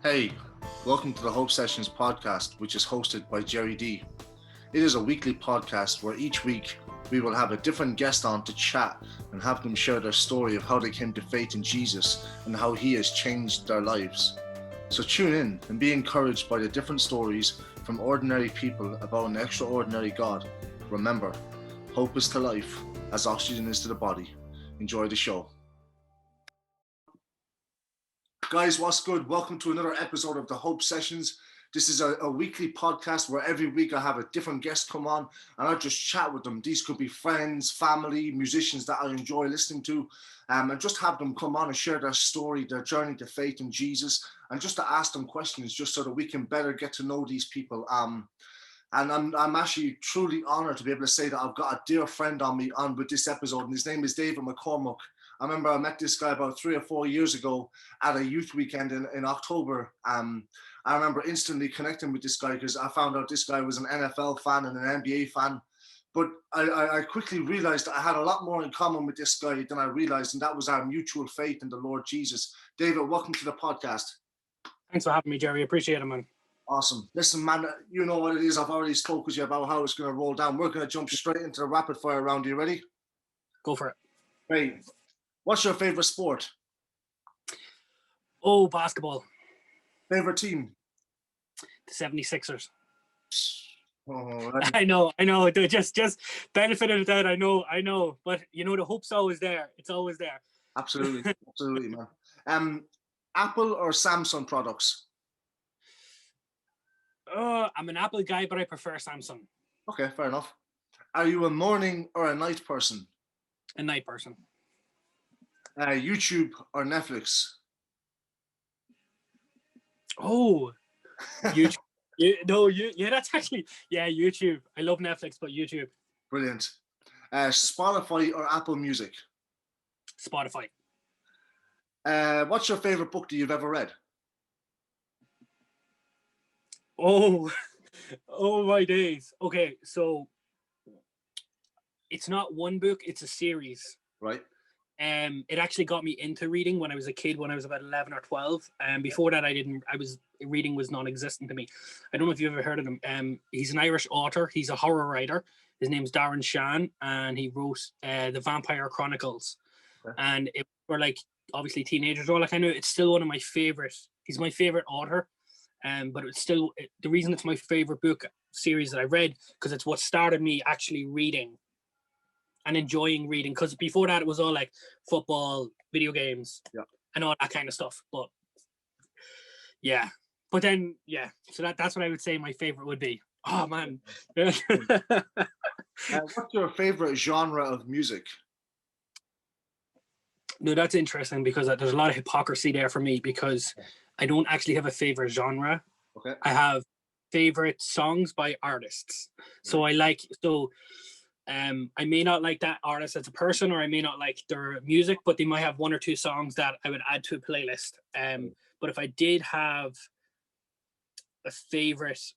Hey, welcome to the Hope Sessions podcast, which is hosted by Jerry D. It is a weekly podcast where each week we will have a different guest on to chat and have them share their story of how they came to faith in Jesus and how he has changed their lives. So tune in and be encouraged by the different stories from ordinary people about an extraordinary God. Remember, hope is to life as oxygen is to the body. Enjoy the show. Guys, what's good? Welcome to another episode of the Hope Sessions. This is a weekly podcast where every week I have a different guest come on and I just chat with them. These could be friends, family, musicians that I enjoy listening to, and just have them come on and share their story, their journey to faith in Jesus, and just to ask them questions just so that we can better get to know these people. And I'm actually truly honored to be able to say that I've got a dear friend on with this episode, and his name is David Mc Cormack. I remember I met this guy about 3 or 4 years ago at a youth weekend in October. I remember instantly connecting with this guy because I found out this guy was an NFL fan and an NBA fan. But I quickly realized that I had a lot more in common with this guy than I realized, and that was our mutual faith in the Lord Jesus. David, welcome to the podcast. Thanks for having me, Jerry. Appreciate it, man. Awesome. Listen, man, you know what it is. I've already spoken to you about how it's going to roll down. We're going to jump straight into the rapid fire round. Are you ready? Go for it. Great. What's your favorite sport? Oh, basketball. Favorite team? The 76ers. Oh, I know. Just benefit of the doubt. I know. But you know, the hope's always there. It's always there. Absolutely, man. Apple or Samsung products? I'm an Apple guy, but I prefer Samsung. Okay, fair enough. Are you a morning or a night person? A night person. YouTube or Netflix? Oh, YouTube. That's actually, YouTube. I love Netflix, but YouTube. Brilliant. Spotify or Apple Music? Spotify. What's your favorite book that you've ever read? Oh my days. Okay, so it's not one book, it's a series. Right. It actually got me into reading when I was a kid, when I was about 11 or 12. Before that, reading was non-existent to me. I don't know if you've ever heard of him. He's an Irish author. He's a horror writer. His name's Darren Shan, and he wrote the Vampire Chronicles. Okay. And it were like, obviously teenagers, all that kind of, it's still one of my favorite. He's my favorite author. But it's still, the reason it's my favorite book series that I read, because it's what started me actually reading and enjoying reading, because before that it was all like football, video games, and all that kind of stuff. But so that's what I would say my favorite would be. Oh man. What's your favorite genre of music? No, that's interesting, because there's a lot of hypocrisy there for me, because I don't actually have a favorite genre. Okay. I have favorite songs by artists. So I may not like that artist as a person, or I may not like their music, but they might have one or two songs that I would add to a playlist. But if I did have a favorite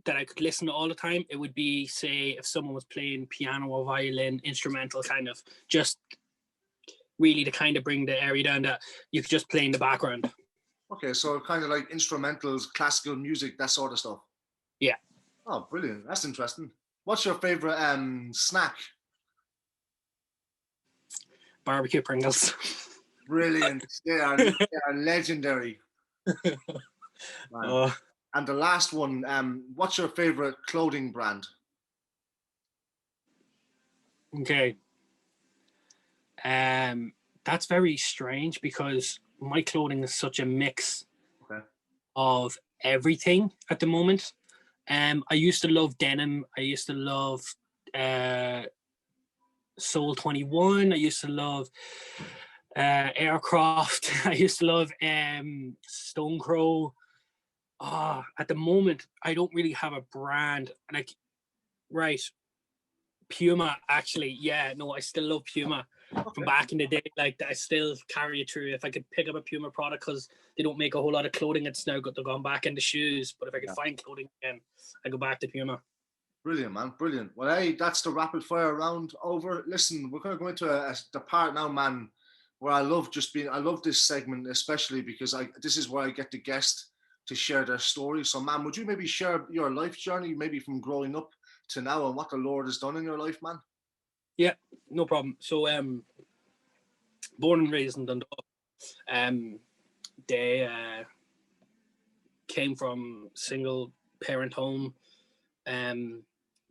that I could listen to all the time, it would be, say, if someone was playing piano or violin, instrumental, kind of, just really to kind of bring the area down that you could just play in the background. Okay, so kind of like instrumentals, classical music, that sort of stuff. Yeah. Oh, brilliant. That's interesting. What's your favorite snack? Barbecue Pringles. Brilliant. They are legendary. And the last one, what's your favorite clothing brand? Okay. That's very strange, because my clothing is such a mix of everything at the moment. I used to love denim. I used to love Soul 21. I used to love Aircraft. I used to love Stone Crow. At the moment, I don't really have a brand. Puma, actually. Yeah, no, I still love Puma. From back in the day, like, I still carry it through. If I could pick up a Puma product, because they don't make a whole lot of clothing, it's now gone back into shoes. But if I could find clothing again, I go back to Puma. Brilliant, man, brilliant. Well, hey, that's the rapid fire round over. Listen, we're going to go into the part now, man, where I love I love this segment, especially because this is where I get the guest to share their story. So, man, would you maybe share your life journey, maybe from growing up to now, and what the Lord has done in your life, man? Yeah, no problem. So, born and raised in Dundalk. They came from single parent home. There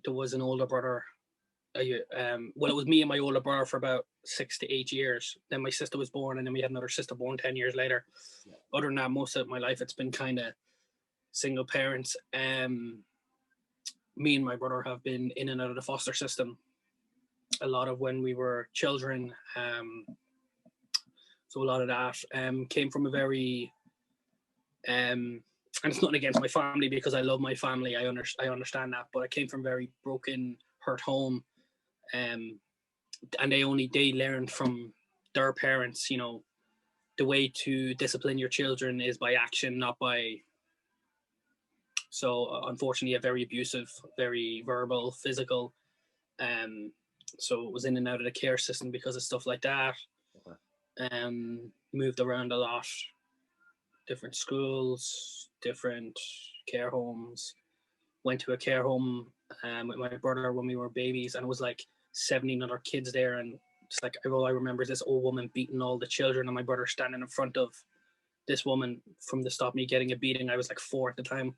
was an older brother. Well, it was me and my older brother for about 6 to 8 years. Then my sister was born, and then we had another sister born 10 years later. Yeah. Other than that, most of my life it's been kind of single parents. Me and my brother have been in and out of the foster system a lot of when we were children. So a lot of that came from a very and it's nothing against my family because I love my family. I understand that, but I came from a very broken, hurt home, and they learned from their parents. You know, the way to discipline your children is by action, not by. So unfortunately, a very abusive, very verbal, physical. So it was in and out of the care system because of stuff like that. Okay. Moved around a lot, different schools, different care homes. Went to a care home with my brother when we were babies, and it was like 17 other kids there, and it's like all I remember is this old woman beating all the children, and my brother standing in front of this woman from to stop me getting a beating. I was like 4 at the time.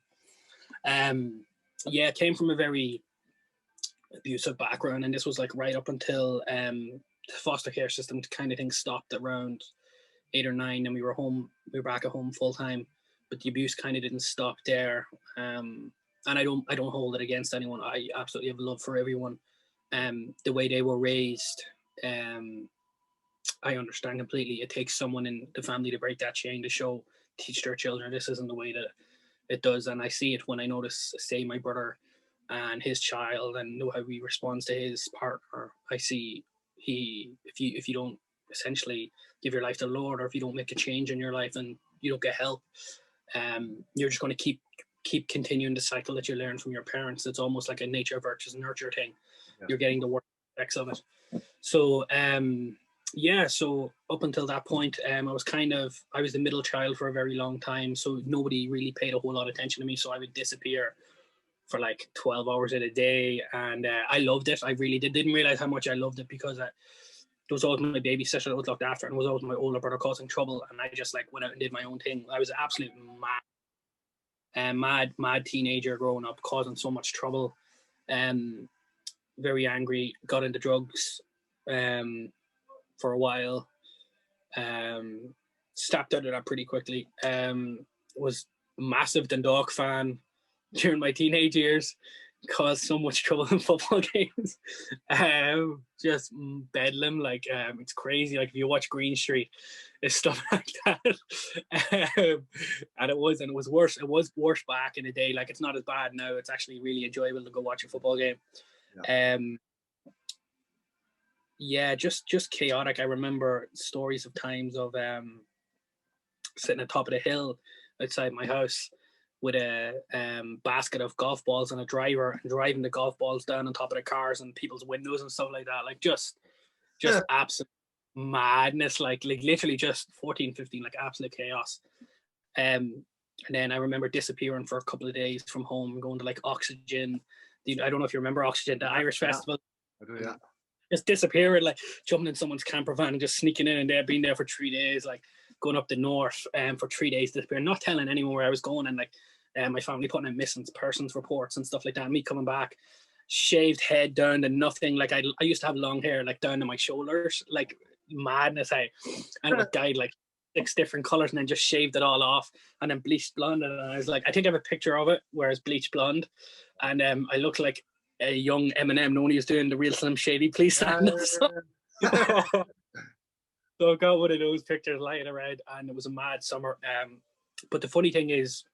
Yeah, came from a very abusive background, and this was like right up until the foster care system kind of thing stopped around 8 or 9, and we were back at home full time, but the abuse kind of didn't stop there. And I don't hold it against anyone. I absolutely have love for everyone. The way they were raised, I understand completely. It takes someone in the family to break that chain to teach their children this isn't the way that it does. And I see it when I notice, say, my brother and his child and know how he responds to his partner. I see if you don't essentially give your life to the Lord, or if you don't make a change in your life and you don't get help, you're just going to keep continuing the cycle that you learn from your parents. It's almost like a nature versus nurture thing. Yeah. You're getting the worst effects of it. So so up until that point, I was the middle child for a very long time, so nobody really paid a whole lot of attention to me. So I would disappear for like 12 hours in a day, and I loved it. I really didn't realize how much I loved it, because there was always my babysitter that was looked after, and was always my older brother causing trouble, and I just like went out and did my own thing. I was an absolute mad teenager growing up, causing so much trouble. Very angry, got into drugs for a while. Stepped out of that pretty quickly. Was a massive Dundalk fan during my teenage years, caused so much trouble in football games. Just bedlam, like it's crazy. Like if you watch Green Street, it's stuff like that. And it was worse. It was worse back in the day. Like it's not as bad now. It's actually really enjoyable to go watch a football game. Yeah. Just chaotic. I remember stories of times of sitting on top of the hill outside my house with a basket of golf balls and a driver, and driving the golf balls down on top of the cars and people's windows and stuff like that. Like just absolute madness, like literally just 14, 15, like absolute chaos. And then I remember disappearing for a couple of days from home, going to like Oxygen. I don't know if you remember Oxygen, the Irish festival. I do, yeah. Just disappearing, like jumping in someone's camper van and just sneaking in and there, being there for 3 days, like going up the north for 3 days, disappearing, not telling anyone where I was going, and like my family putting in missing persons reports and stuff like that. Me coming back, shaved head down to nothing. Like I used to have long hair like down to my shoulders, like madness. And it was dyed like 6 different colors, and then just shaved it all off and then bleached blonde. And I was like, I think I have a picture of it where it's bleached blonde, and I look like a young Eminem. No one was doing the real Slim Shady Please Stand Up song. So I got one of those pictures lying around, and it was a mad summer. But the funny thing is,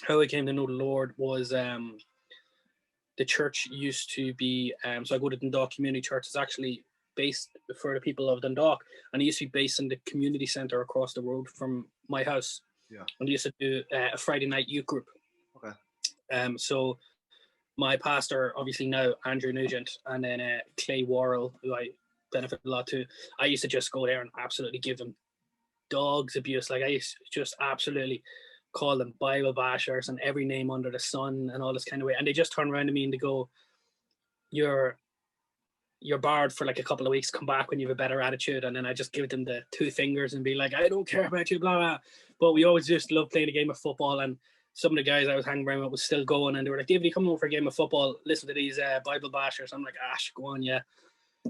how I came to know the Lord was the church used to be, so I go to Dundalk Community Church. It's actually based for the people of Dundalk, and it used to be based in the community centre across the road from my house. Yeah. And they used to do a Friday night youth group. Okay. So my pastor, obviously now Andrew Nugent, and then Clay Worrell, who I benefited a lot too. I used to just go there and absolutely give them dogs abuse. Like I used to just absolutely call them Bible bashers and every name under the sun and all this kind of way. And they just turn around to me and they go, you're barred for like a couple of weeks, come back when you have a better attitude. And then I just give them the two fingers and be like, I don't care about you, blah, blah. But we always just loved playing a game of football. And some of the guys I was hanging around with was still going. And they were like, David, you come over for a game of football, listen to these Bible bashers. I'm like, go on, yeah.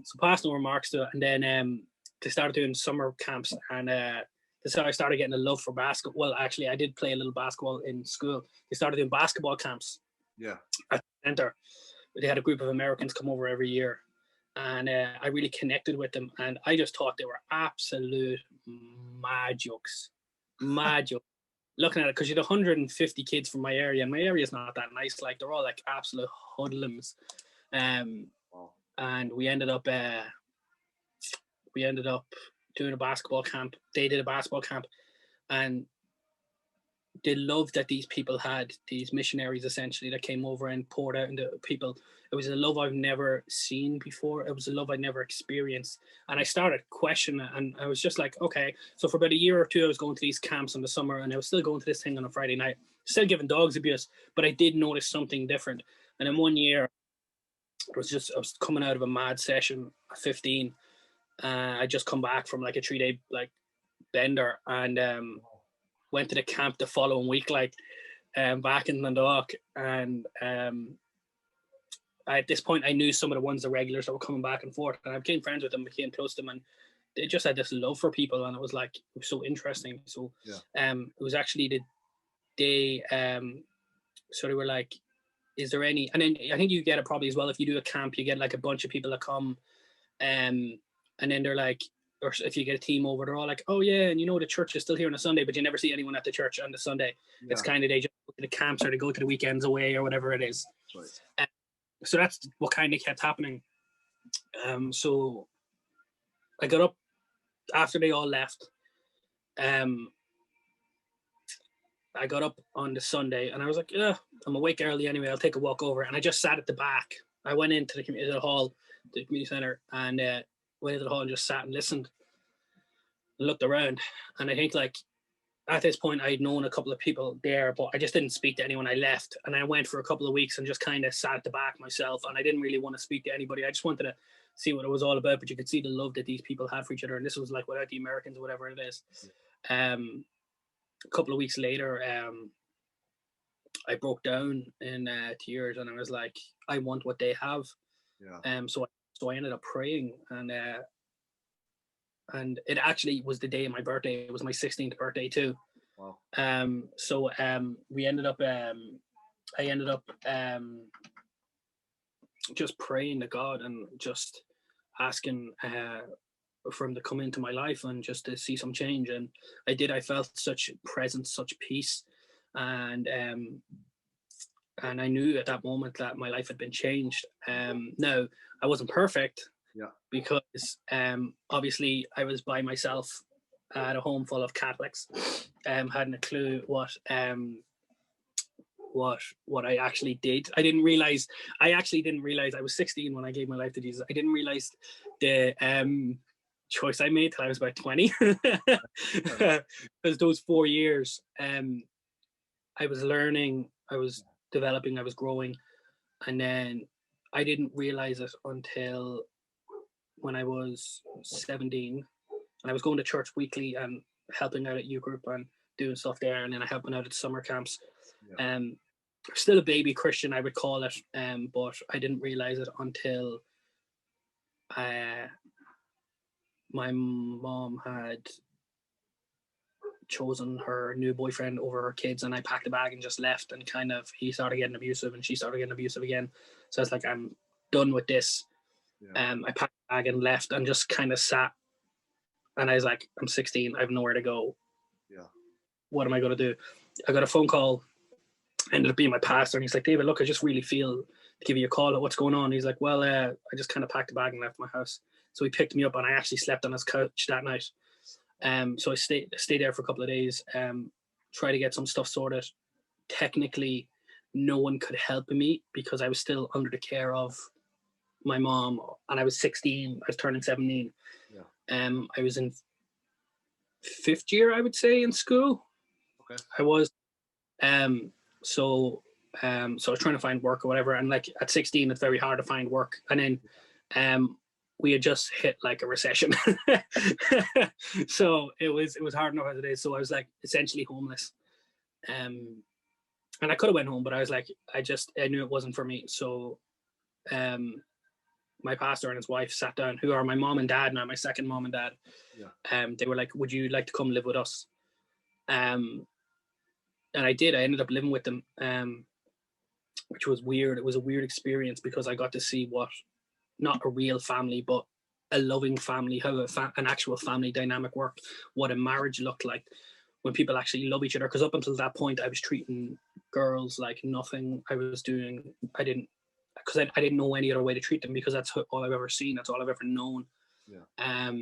So passed no remarks to it. And then they started doing summer camps. And that's how I started getting a love for basketball. Well, actually, I did play a little basketball in school. They started doing basketball camps. Yeah. At the center. They had a group of Americans come over every year. And I really connected with them. And I just thought they were absolute mad jokes. Mad jokes. Looking at it, because you had 150 kids from my area, and my area is not that nice. Like, they're all like absolute hoodlums. And we ended up doing a basketball camp. They did a basketball camp, and the love that these people had, these missionaries essentially that came over and poured out into people, it was a love I've never seen before. It was a love I'd never experienced. And I started questioning it, and I was just like, okay. So for about a year or two, I was going to these camps in the summer, and I was still going to this thing on a Friday night, still giving dogs abuse, but I did notice something different. And in one year, I was coming out of a mad session at 15. I just come back from like a 3-day like bender, and went to the camp the following week, like back in Dundalk. And at this point, I knew some of the ones, the regulars that were coming back and forth, and I became friends with them, became close to them, and they just had this love for people, and it was like, it was so interesting. So it was actually the day, so they were like, is there any, and then I think you get it probably as well, if you do a camp, you get like a bunch of people that come, and then they're like, or if you get a team over, they're all like, oh yeah, and you know the church is still here on a Sunday, but you never see anyone at the church on the Sunday. Yeah. It's kind of, they just go to the camps or they go to the weekends away or whatever it is. Right. So that's what kind of kept happening. So I got up after they all left. I got up on the Sunday and I was like, yeah, I'm awake early anyway, I'll take a walk over. And I just sat at the back. I went into the community hall, the community center, and went into the hall and just sat and listened and looked around. And I think like at this point I'd known a couple of people there, but I just didn't speak to anyone. I left and I went for a couple of weeks and just kind of sat at the back myself, and I didn't really want to speak to anybody. I just wanted to see what it was all about, but you could see the love that these people had for each other, and this was like without the Americans or whatever it is. A couple of weeks later, I broke down in tears, and I was like, I want what they have. So I ended up praying, and it actually was the day of my birthday. It was my 16th birthday too. Wow. So we ended up, I ended up just praying to God and just asking for him to come into my life and just to see some change. And I did. I felt such presence, such peace, and I knew at that moment that my life had been changed. Now, I wasn't perfect, because obviously I was by myself at a home full of Catholics. Hadn't a clue what I actually did. I actually didn't realize I was 16 when I gave my life to Jesus. I didn't realize the choice I made till I was about 20. Because those 4 years, I was learning, I was developing, I was growing, and then I didn't realize it until when I was 17, and I was going to church weekly and helping out at youth group and doing stuff there, and then I helping out at summer camps. Still a baby Christian, I would call it, but I didn't realize it until my mom had chosen her new boyfriend over her kids, and I packed a bag and just left, and kind of he started getting abusive and she started getting abusive again. So it's like, I'm done with this. I packed a bag and left and just kind of sat, and I was like, I'm 16, I have nowhere to go. What am I going to do? I got a phone call, ended up being my pastor, and he's like, David, look, I just really feel to give you a call. What's going on? He's like, well, I just kind of packed a bag and left my house. So he picked me up, and I actually slept on his couch that night. So I stayed there for a couple of days, try to get some stuff sorted. Technically, no one could help me because I was still under the care of my mom, and I was 16. I was turning 17. Yeah. I was in 5th year, I would say, in school. Okay. I was. So I was trying to find work or whatever, and like at 16, it's very hard to find work. And then we had just hit like a recession, so it was hard enough as it is. So I was like essentially homeless. And I could have went home, but I was like, I knew it wasn't for me. So my pastor and his wife sat down, who are my mom and dad now, my second mom and dad. Yeah. They were like, would you like to come live with us? And I did. I ended up living with them, which was weird. It was a weird experience because I got to see what, not a real family, but a loving family, how an actual family dynamic worked, what a marriage looked like when people actually love each other. Because up until that point, I was treating girls like nothing. I didn't know any other way to treat them, because that's all I've ever seen. That's all I've ever known. Yeah.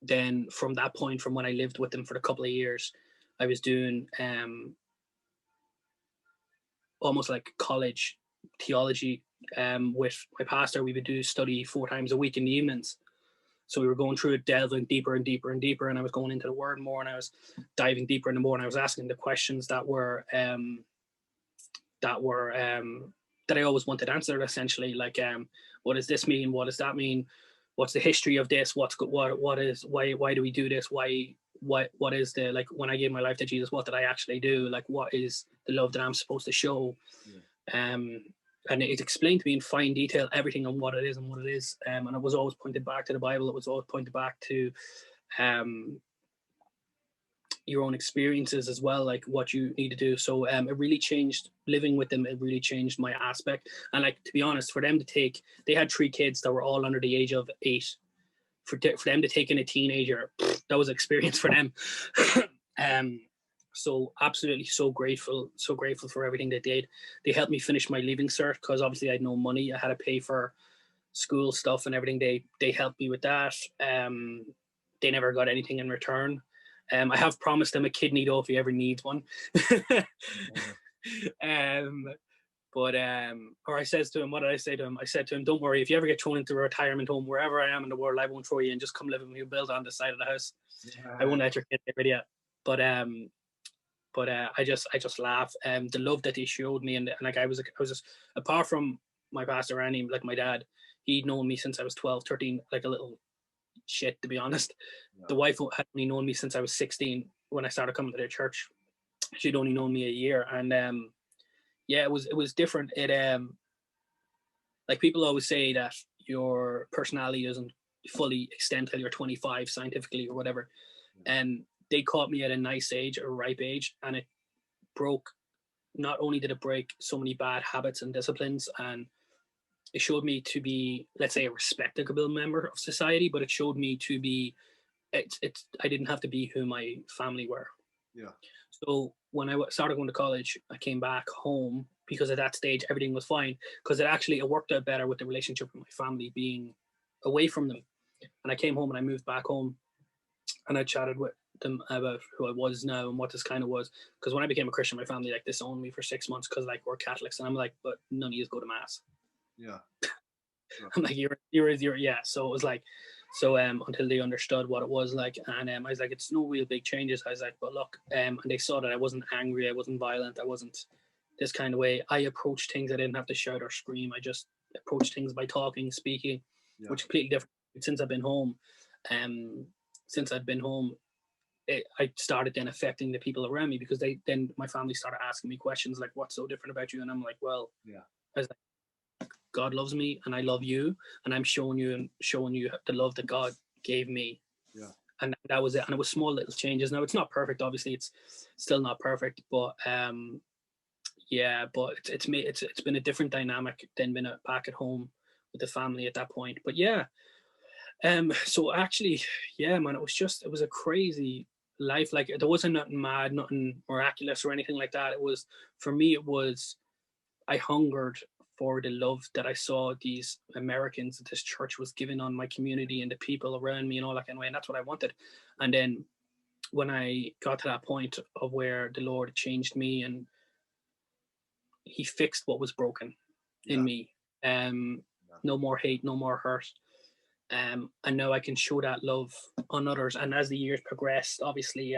Then from that point, from when I lived with them for a couple of years, I was doing almost like college theology with my pastor. We would do study 4 times a week in the evenings. So we were going through it, delving deeper and deeper and deeper, and I was going into the word more, and I was diving deeper into more, and I was asking the questions that I always wanted answered, essentially, like what does this mean? What does that mean? What's the history of this? Why do we do this? What is the, like, when I gave my life to Jesus, what did I actually do? Like, what is the love that I'm supposed to show? Yeah. And it explained to me in fine detail everything on what it is and what it is. And it was always pointed back to the Bible. It was always pointed back to your own experiences as well, like what you need to do. So it really changed living with them. It really changed my aspect. And like, to be honest, for them to take, they had 3 kids that were all under the age of 8. For them to take in a teenager, that was an experience for them. So absolutely so grateful for everything they did. They helped me finish my leaving cert, because obviously I had no money. I had to pay for school stuff and everything. They helped me with that. They never got anything in return. I have promised them a kidney though if he ever needs one. Or I says to him, what did I say to him? I said to him, don't worry, if you ever get thrown into a retirement home, wherever I am in the world, I won't throw you in. Just come live with me, build on the side of the house. Yeah. I won't let your kid get rid of you. But I just laugh. The love that he showed me, and like I was just, apart from my pastor Randy, like my dad, he'd known me since I was 12, 13, like a little shit, to be honest. Yeah. The wife had only known me since I was 16 when I started coming to their church. She'd only known me a year, and yeah, it was different. It like people always say that your personality doesn't fully extend till you're 25 scientifically or whatever, and they caught me at a nice age, a ripe age, and it broke. Not only did it break so many bad habits and disciplines, and it showed me to be, let's say, a respectable member of society, but it showed me to be, I didn't have to be who my family were. Yeah. So when I started going to college, I came back home, because at that stage everything was fine, because it worked out better with the relationship with my family being away from them. And I came home and I moved back home, and I chatted with them about who I was now and what this kind of was. Because when I became a Christian, my family like disowned me for 6 months because like we're Catholics, and I'm like, but none of you go to mass. Yeah. I'm like, you're yeah. So it was like, until they understood what it was like, and I was like, it's no real big changes. I was like, but look, and they saw that I wasn't angry, I wasn't violent, I wasn't this kind of way. I approached things, I didn't have to shout or scream. I just approached things by talking, speaking, which is completely different since I've been home. Since I'd been home, I started then affecting the people around me, because then my family started asking me questions like, what's so different about you? And I'm like, well, I was like, God loves me and I love you, and I'm showing you the love that God gave me. Yeah. And that was it. And it was small little changes. Now it's not perfect, obviously it's still not perfect, but but it's been a different dynamic than being back at home with the family at that point. But so actually, man, it was a crazy life. Like there wasn't nothing mad, nothing miraculous or anything like that. It was, for me, I hungered for the love that I saw these Americans that this church was giving on my community and the people around me and all that kind of way. And that's what I wanted. And then when I got to that point of where the Lord changed me and he fixed what was broken in me, no more hate, no more hurt. And now I can show that love on others. And as the years progressed, obviously,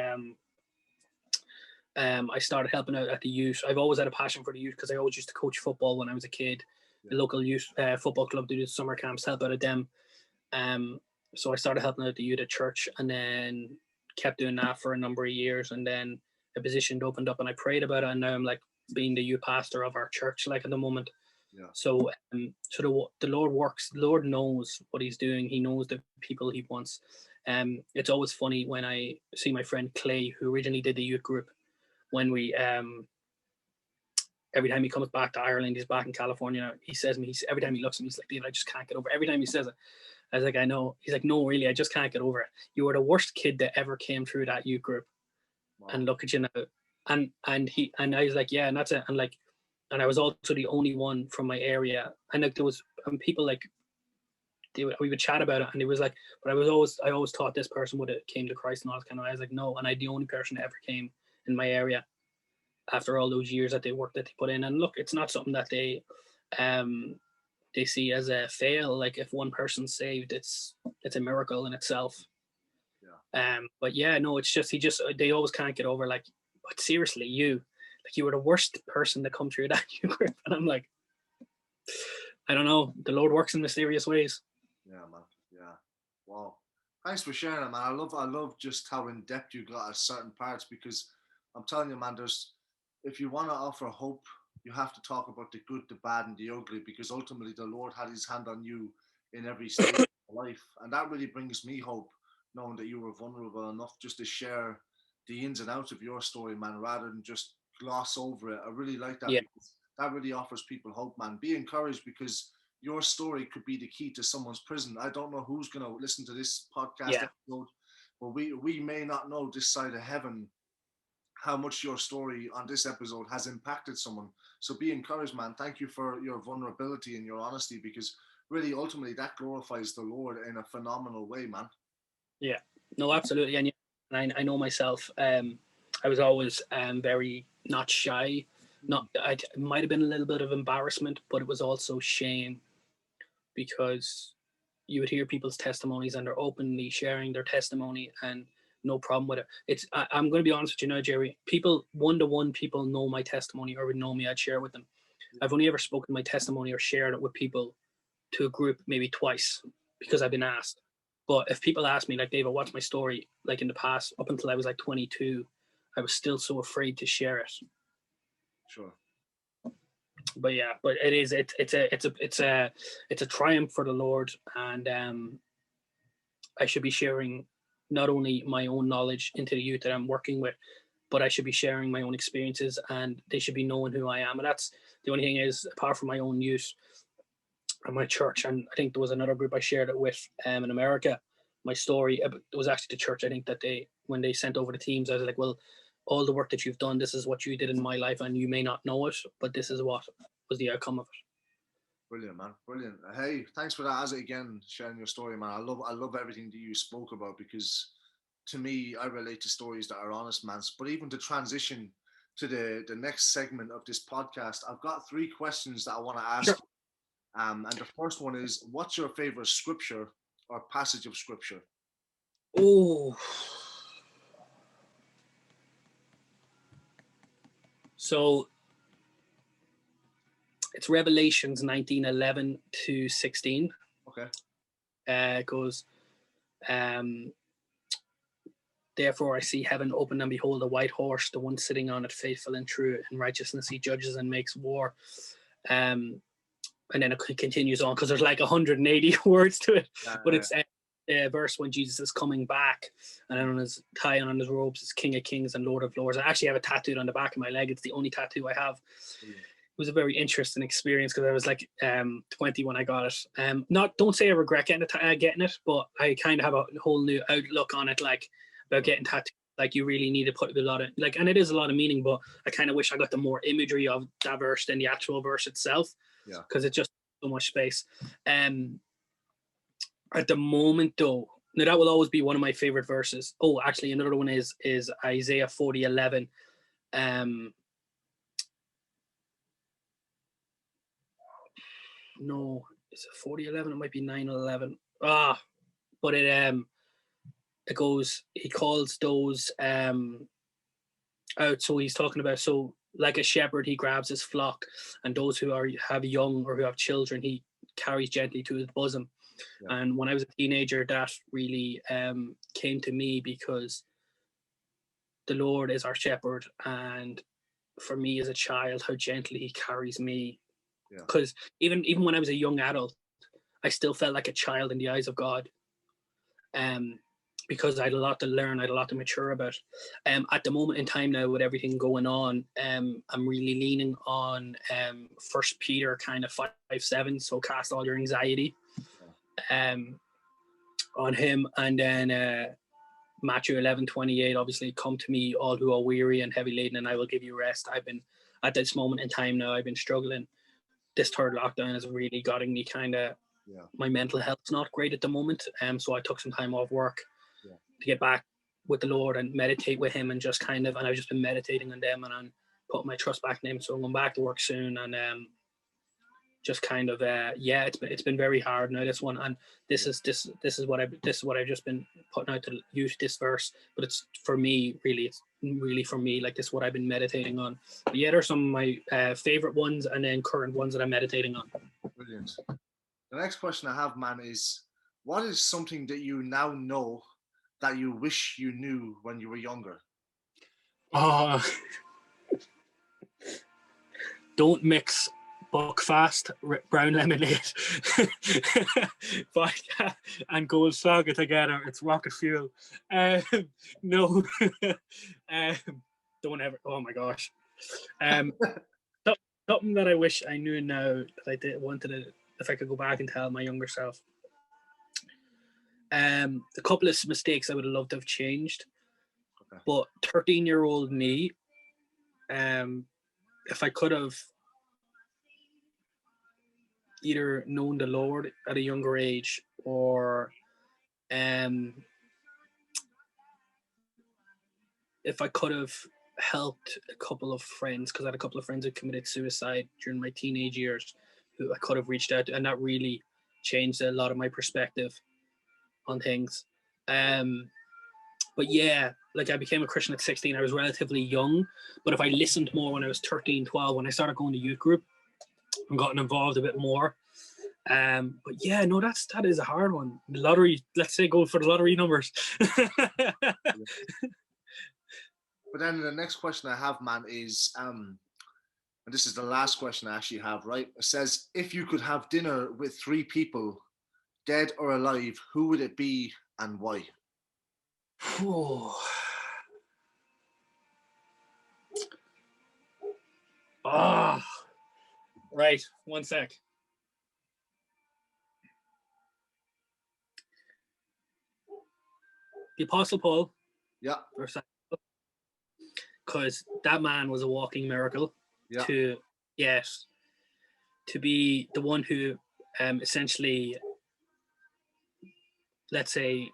I started helping out at the youth. I've always had a passion for the youth because I always used to coach football when I was a kid. The local youth football club do the summer camps, help out at them. So I started helping out the youth at church, and then kept doing that for a number of years. And then a position opened up, and I prayed about it. And now I'm like being the youth pastor of our church, like at the moment. Yeah. So, the Lord works. The Lord knows what He's doing. He knows the people He wants. It's always funny when I see my friend Clay, who originally did the youth group. When we, every time he comes back to Ireland, he's back in California. He says to me, every time he looks at me, he's like, "David, I just can't get over it." Every time he says it, I was like, "I know." He's like, "No, really, I just can't get over it. You were the worst kid that ever came through that youth group, and look at you now." And I was like, "Yeah," and that's it. And like. And I was also the only one from my area. And like there was people like we would chat about it, and it was like, but I always thought this person would have came to Christ and all that kind of. I was like, no, and I the only person that ever came in my area after all those years that they put in. And look, it's not something that they see as a fail. Like if one person's saved, it's a miracle in itself. Yeah. But yeah, no, it's just they always can't get over like, but seriously, you were the worst person to come through that youth group. And I'm like, I don't know. The Lord works in mysterious ways. Yeah, man. Yeah. Wow. Thanks for sharing, man. I love just how in depth you got at certain parts, because I'm telling you, man, if you want to offer hope, you have to talk about the good, the bad, and the ugly, because ultimately the Lord had His hand on you in every stage of life. And that really brings me hope, knowing that you were vulnerable enough just to share the ins and outs of your story, man, rather than just gloss over it. I really like that. Yeah. Because that really offers people hope, man. Be encouraged, because your story could be the key to someone's prison. I don't know who's going to listen to this podcast episode, but we may not know this side of heaven how much your story on this episode has impacted someone. So be encouraged, man. Thank you for your vulnerability and your honesty, because really ultimately that glorifies the Lord in a phenomenal way, man. Yeah, no, absolutely. And I know myself, I was always very not shy. It might have been a little bit of embarrassment, but it was also shame, because you would hear people's testimonies and they're openly sharing their testimony and no problem with it. I'm going to be honest with you now, Jerry. People, one-to-one people know my testimony or would know me, I'd share it with them. I've only ever spoken my testimony or shared it with people to a group maybe twice because I've been asked. But if people ask me, like, David, what's my story? Like in the past, up until I was like 22, I was still so afraid to share it. Sure. But yeah, but it's a triumph for the Lord, and I should be sharing not only my own knowledge into the youth that I'm working with, but I should be sharing my own experiences, and they should be knowing who I am. And that's the only thing is, apart from my own youth and my church, and I think there was another group I shared it with in America. My story, it was actually the church. I think that when they sent over the teams, I was like, well, all the work that you've done, this is what you did in my life, and you may not know it, but this is what was the outcome of it. Brilliant, man. Brilliant. Hey, thanks for that. As again, sharing your story, man. I love everything that you spoke about, because to me, I relate to stories that are honest, man. But even to transition to the next segment of this podcast, I've got 3 questions that I want to ask. Sure. And the first one is, what's your favorite scripture or passage of scripture? Oh. So it's Revelations 19:11 to 16. Okay. It goes, therefore I see heaven open, and behold a white horse, the one sitting on it faithful and true. In righteousness he judges and makes war. And then it continues on, because there's like 180 words to it. But it's a verse when Jesus is coming back, and then on his tie and on his robes is King of Kings and Lord of Lords. I actually have it tattooed on the back of my leg. It's the only tattoo I have. It was a very interesting experience, because I was like 20 when I got it. Don't say I regret getting it, but I kind of have a whole new outlook on it, like about getting tattooed. Like you really need to put a lot of like, and it is a lot of meaning, but I kind of wish I got the more imagery of that verse than the actual verse itself. Yeah. Because it's just so much space. At the moment, though, now that will always be one of my favorite verses. Oh, actually, another one is Isaiah 40:11. No, is it 4011? It might be 911. But it goes, he calls those out. So he's talking about, so like a shepherd, he grabs his flock, and those who have young or who have children, he carries gently to his bosom. Yeah. And when I was a teenager, that really came to me, because the Lord is our shepherd, and for me as a child, how gently he carries me. Because even when I was a young adult, I still felt like a child in the eyes of God. Because I had a lot to learn, I had a lot to mature about. At the moment in time now, with everything going on, I'm really leaning on 1 Peter kind of 5:7, so cast all your anxiety on him. And then Matthew 11:28, obviously, come to me all who are weary and heavy laden, and I will give you rest. I've been, at this moment in time now, I've been struggling. This third lockdown has really gotten me kind of, my mental health's not great at the moment. So I took some time off work to get back with the Lord and meditate with him, and just kind of, and I've just been meditating on them and on putting my trust back in him. So I'm going back to work soon, and just kind of it's been very hard now, this one. And this is what I've just been putting out to use this verse, but it's for me, really, it's really for me, like, this is what I've been meditating on. But yeah, there's some of my favorite ones, and then current ones that I'm meditating on. Brilliant. The next question I have, man, is what is something that you now know that you wish you knew when you were younger? Don't mix Buckfast, brown lemonade, vodka, and Gold Saga together. It's rocket fuel. No, don't ever. Oh my gosh. Something that I wish I knew now that wanted to, if I could go back and tell my younger self. A couple of mistakes I would have loved to have changed, but 13-year-old me, if I could have either known the Lord at a younger age, or if I could have helped a couple of friends, because I had a couple of friends who committed suicide during my teenage years, who I could have reached out to, and that really changed a lot of my perspective on things. But yeah, like, I became a Christian at 16. I was relatively young, but if I listened more when I was 13, 12, when I started going to youth group and gotten involved a bit more. But yeah, no, that is a hard one. The lottery, let's say, go for the lottery numbers. But then the next question I have, man, is, and this is the last question I actually have, right? It says, if you could have dinner with 3 people, dead or alive, who would it be and why? Right. One sec. The Apostle Paul. Yeah. Because that man was a walking miracle. Yeah. To be the one who essentially, let's say,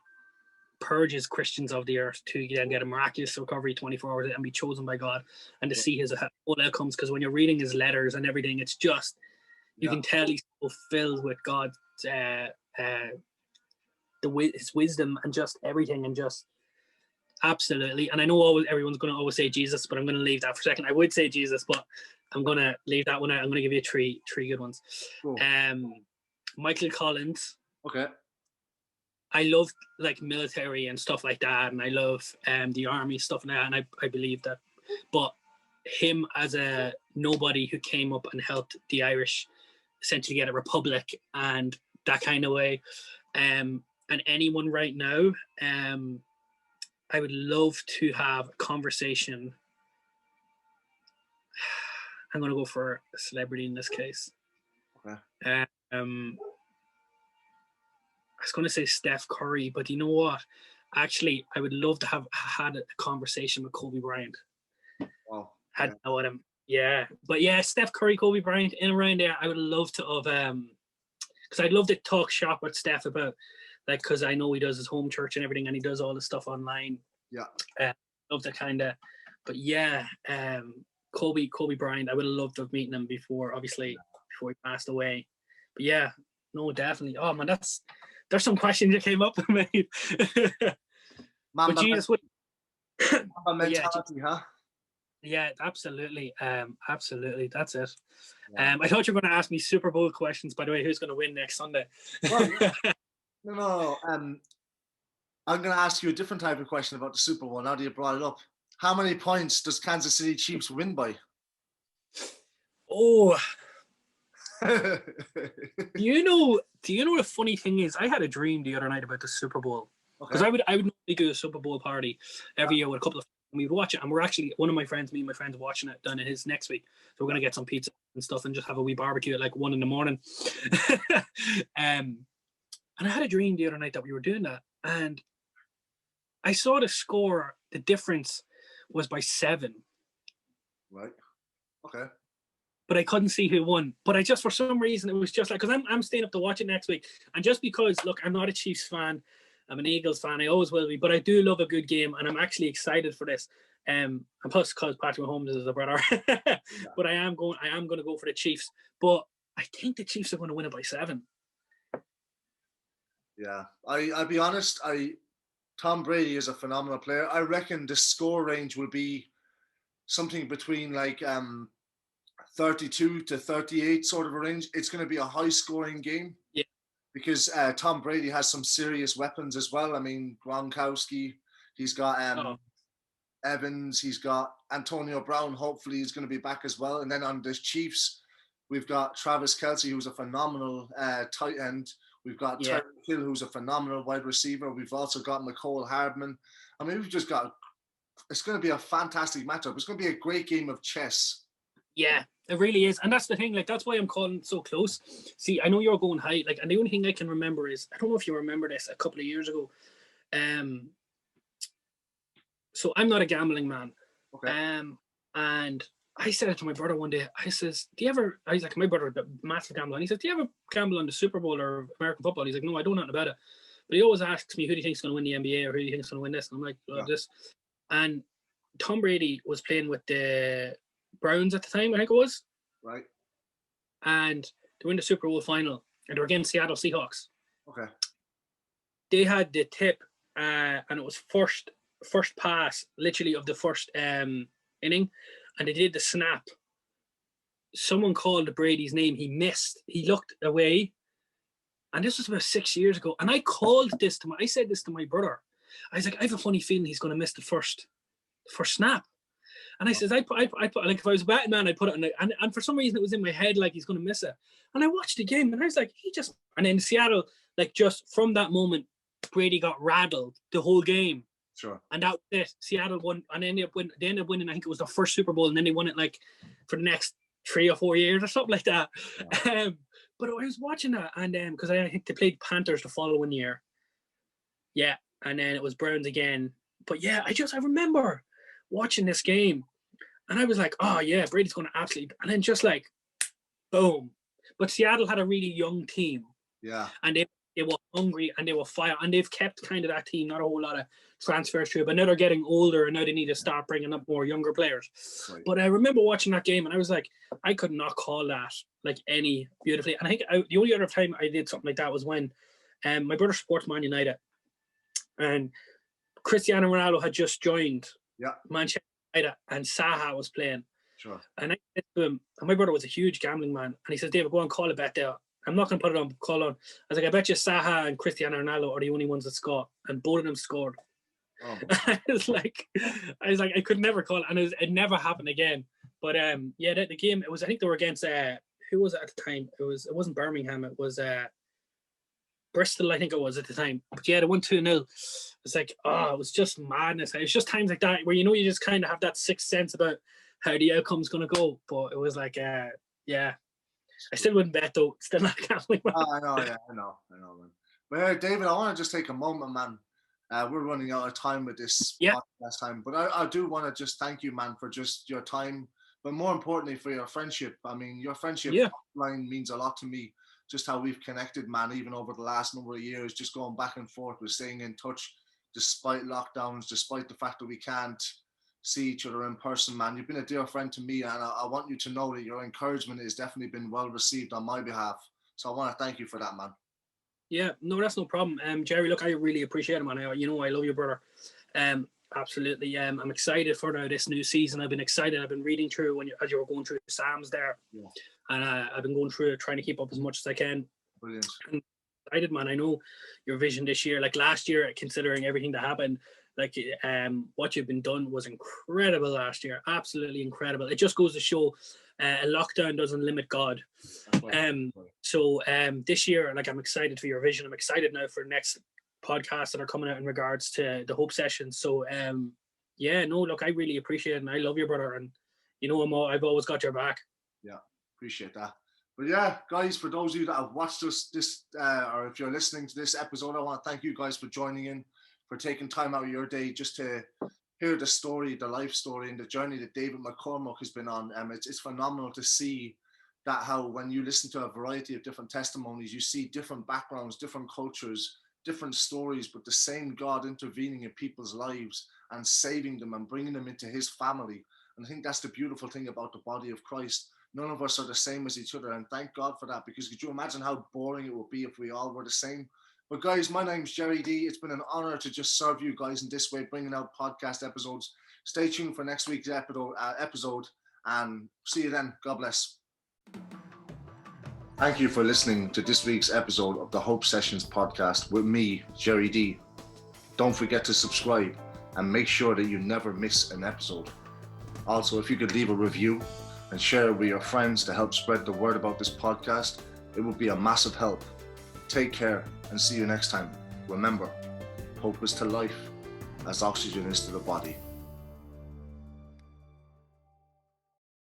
purges Christians of the earth to then get a miraculous recovery 24 hours and be chosen by God, and to see his whole outcomes. Because when you're reading his letters and everything, it's just, you can tell he's so filled with God's his wisdom and just everything, and just absolutely. And I know everyone's going to always say Jesus, but I'm going to leave that for a second. I would say Jesus, but I'm going to leave that one out. I'm going to give you three good ones. Cool. Michael Collins. Okay. I love, like, military and stuff like that, and I love the army stuff like that, and I believe that. But him as a nobody who came up and helped the Irish essentially get a republic and that kind of way, and anyone right now, I would love to have a conversation. I'm going to go for a celebrity in this case. Okay. I was going to say Steph Curry, but you know what? Actually, I would love to have had a conversation with Kobe Bryant. Wow. Had to know him. Yeah. But yeah, Steph Curry, Kobe Bryant, in around there, I would love to have, because I'd love to talk shop with Steph about, like, because I know he does his home church and everything, and he does all the stuff online. Yeah. Love to kind of, but yeah, Kobe Bryant, I would have loved to have meeting him before he passed away. But yeah, no, definitely. Oh man, there's some questions that came up with me. But Mamba, Jesus, what? Mamba Yeah, mentality, huh? yeah, absolutely. Absolutely. That's it. Yeah. I thought you were going to ask me Super Bowl questions. By the way, who's going to win next Sunday? Well, no. I'm going to ask you a different type of question about the Super Bowl. Now that you brought it up, how many points does Kansas City Chiefs win by? Oh, do you know the funny thing is? I had a dream the other night about the Super Bowl because Okay. I would normally do a Super Bowl party every year with a couple of. And we'd watch it, and we're actually one of my friends, me and my friends, watching it done in his next week. So we're gonna get some pizza and stuff and just have a wee barbecue at like 1 a.m. And I had a dream the other night that we were doing that, and I saw the score. The difference was by 7. Right. Okay. But I couldn't see who won. But I just, for some reason, it was just like, because I'm staying up to watch it next week. And just because, look, I'm not a Chiefs fan, I'm an Eagles fan, I always will be, but I do love a good game, and I'm actually excited for this. And plus, because Patrick Mahomes is a brother. But I am going to go for the Chiefs. But I think the Chiefs are going to win it by 7. Yeah. I'll be honest, Tom Brady is a phenomenal player. I reckon the score range will be something between like 32 to 38 sort of a range. It's going to be a high scoring game. Yeah. Because Tom Brady has some serious weapons as well. I mean, Gronkowski, he's got Evans, he's got Antonio Brown. Hopefully he's going to be back as well. And then on the Chiefs, we've got Travis Kelce, who's a phenomenal tight end. We've got Tyreek Hill, who's a phenomenal wide receiver. We've also got McCole Hardman. I mean, we've just got, it's going to be a fantastic matchup. It's going to be a great game of chess. Yeah, it really is. And that's the thing, like, that's why I'm calling it so close. See, I know you're going high, like, and the only thing I can remember is, I don't know if you remember this a couple of years ago. So I'm not a gambling man. Okay. And I said it to my brother one day. I says, I was like, my brother, a massive gambler. And he said, do you ever gamble on the Super Bowl or American football? He's like, no, I don't know nothing about it. But he always asks me, who do you think is going to win the NBA, or who do you think is going to win this? And I'm like, this. And Tom Brady was playing with the Browns at the time, I think it was. Right. And they were in the Super Bowl final, and they were against Seattle Seahawks. Okay. They had the tip, and it was first pass, literally, of the first inning, and they did the snap. Someone called Brady's name. He missed. He looked away, and this was about 6 years ago. And I said this to my brother. I was like, I have a funny feeling he's going to miss the first snap. And I says, I put like, if I was a betting man, I'd put it on, and for some reason it was in my head like he's going to miss it. And I watched the game, and I was like, and then Seattle, like, just from that moment, Brady got rattled the whole game. Sure. And that was it. Seattle won, and they ended up winning. I think it was their first Super Bowl, and then they won it like for the next 3 or 4 years or something like that. Yeah. But I was watching that, and because I think they played Panthers the following year. Yeah, and then it was Browns again. But yeah, I remember watching this game, and I was like, oh yeah, Brady's going to absolutely, and then just like, boom. But Seattle had a really young team. Yeah. And they were hungry, and they were fire, and they've kept kind of that team, not a whole lot of transfers through, but now they're getting older, and now they need to start bringing up more younger players. Right. But I remember watching that game, and I was like, I could not call that like any beautifully. And I think the only other time I did something like that was when my brother supports Man United, and Cristiano Ronaldo had just joined Manchester United, and Saha was playing. Sure. And I said to him, and my brother was a huge gambling man, and he says, David, go on, call a bet there. I'm not going to put it on, call on. I was like, I bet you Saha and Cristiano Ronaldo are the only ones that score, and both of them scored. Oh. I was like, I could never call it, and it never happened again. But yeah, the game, it was, I think they were against who was it at the time? It wasn't Birmingham, it was Bristol, I think it was at the time. But yeah, they won 2-0. It's like, it was just madness. It was just times like that where you just kind of have that sixth sense about how the outcome's going to go. But it was like, yeah. I still wouldn't bet though. Still not gambling. I know, man. But David, I want to just take a moment, man. We're running out of time with this podcast time, but I do want to just thank you, man, for just your time, but more importantly for your friendship. I mean, your friendship line means a lot to me. Just how we've connected, man, even over the last number of years, just going back and forth, we're staying in touch despite lockdowns, despite the fact that we can't see each other in person, man. You've been a dear friend to me, and I want you to know that your encouragement has definitely been well received on my behalf. So I want to thank you for that, man. Yeah, no, that's no problem. Jerry, look, I really appreciate it, man. I love you, brother. Absolutely. I'm excited for this new season. I've been excited. I've been reading through as you were going through the Psalms there, and I've been going through it, trying to keep up as much as I can. Brilliant. And excited, man. I know your vision this year, like last year, considering everything that happened, like what you've been done was incredible last year. Absolutely incredible. It just goes to show a lockdown doesn't limit God. So this year, like, I'm excited for your vision. I'm excited now for next podcasts that are coming out in regards to the Hope Sessions. So look, I really appreciate it, and I love your brother, and I've always got your back. Yeah, appreciate that. But yeah, guys, for those of you that have watched this or if you're listening to this episode, I want to thank you guys for joining in, for taking time out of your day just to hear the story, the life story, and the journey that David Mc Cormack has been on. It's phenomenal to see that how when you listen to a variety of different testimonies, you see different backgrounds, different cultures, different stories, but the same God intervening in people's lives and saving them and bringing them into his family. And I think that's the beautiful thing about the body of Christ. None of us are the same as each other, and thank God for that, because could you imagine how boring it would be if we all were the same? But guys, my name's Jerry D. It's been an honor to just serve you guys in this way, bringing out podcast episodes. Stay tuned for next week's episode, and see you then. God bless. Thank you for listening to this week's episode of the Hope Sessions podcast with me, Jerry D. Don't forget to subscribe and make sure that you never miss an episode. Also, if you could leave a review and share it with your friends to help spread the word about this podcast, it would be a massive help. Take care and see you next time. Remember, hope is to life as oxygen is to the body.